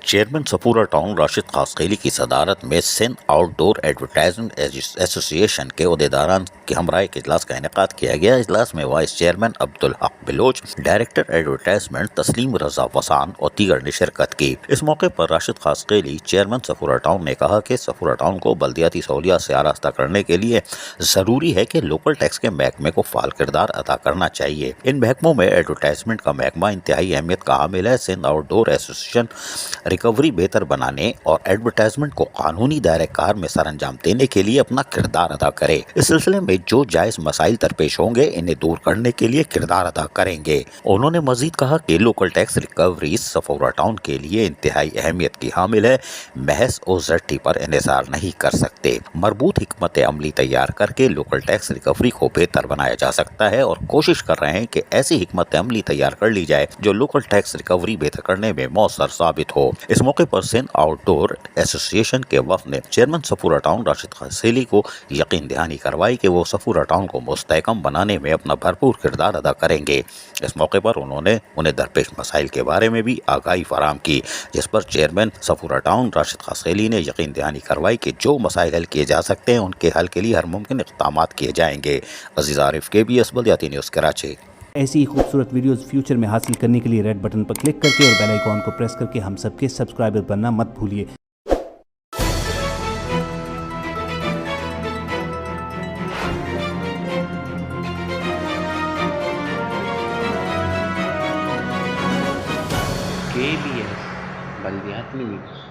Chairman Safura town Rashid خاصقیلی کی صدارت میں سندھ آؤٹ ڈور ایڈورٹائزنگ ایسوسی ایشن کے عہدیداران کی ہمراہی کے اجلاس کا انعقاد کیا گیا۔ اجلاس میں vice chairman Abdul Haq Baloch, director advertisement Tasleem Raza وسان اور دیگر نے شرکت کی۔ اس موقع پر راشد خاصقیلی چیئرمین صفورہ ٹاؤن نے کہا کہ صفورہ ٹاؤن کو بلدیاتی سہولیات سے آراستہ کرنے کے لیے ضروری ہے کہ لوکل ٹیکس کے محکمے کو فعال کردار ادا کرنا چاہیے۔ ان محکموں میں ایڈورٹائزمنٹ کا محکمہ انتہائی اہمیت کا حامل ہے۔ سندھ آؤٹ ڈور ایسوسی ریکوری بہتر بنانے اور ایڈورٹائزمنٹ کو قانونی دائرہ کار میں سر انجام دینے کے لیے اپنا کردار ادا کرے۔ اس سلسلے میں جو جائز مسائل درپیش ہوں گے انہیں دور کرنے کے لیے کردار ادا کریں گے۔ انہوں نے مزید کہا کہ local tax recovery Safoora town کے لیے انتہائی اہمیت کی حامل ہے، محض اوزرٹی پر انحصار نہیں کر سکتے۔ مربوط حکمت عملی تیار کر کے لوکل ٹیکس ریکوری کو بہتر بنایا جا سکتا ہے اور کوشش کر رہے ہیں کہ ایسی حکمت عملی تیار کر لی جائے جو لوکل ٹیکس ریکوری بہتر کرنے میں مؤثر ثابت ہو۔ اس موقع پر سندھ آؤٹ ڈور ایسوسی ایشن کے وفد نے چیئرمین صفورہ ٹاؤن راشد خاصقیلی کو یقین دہانی کروائی کہ وہ صفورہ ٹاؤن کو مستحکم بنانے میں اپنا بھرپور کردار ادا کریں گے۔ اس موقع پر انہوں نے انہیں درپیش مسائل کے بارے میں بھی آگاہی فراہم کی، جس پر چیئرمین صفورہ ٹاؤن راشد خاصقیلی نے یقین دہانی کروائی کہ جو مسائل حل کیے جا سکتے ہیں ان کے حل کے لیے ہر ممکن اقدامات کیے جائیں گے۔ عزیز عارف KBS بلدیاتی نیوز کراچی۔ ایسی ہی خوبصورت ویڈیوز فیوچر میں حاصل کرنے کے لیے ریڈ بٹن پر کلک کر کے اور بیل آئیکن کو پریس کر کے ہم سب کے سبسکرائبر بننا مت بھولیے۔ KBS بلدیاتی نیوز۔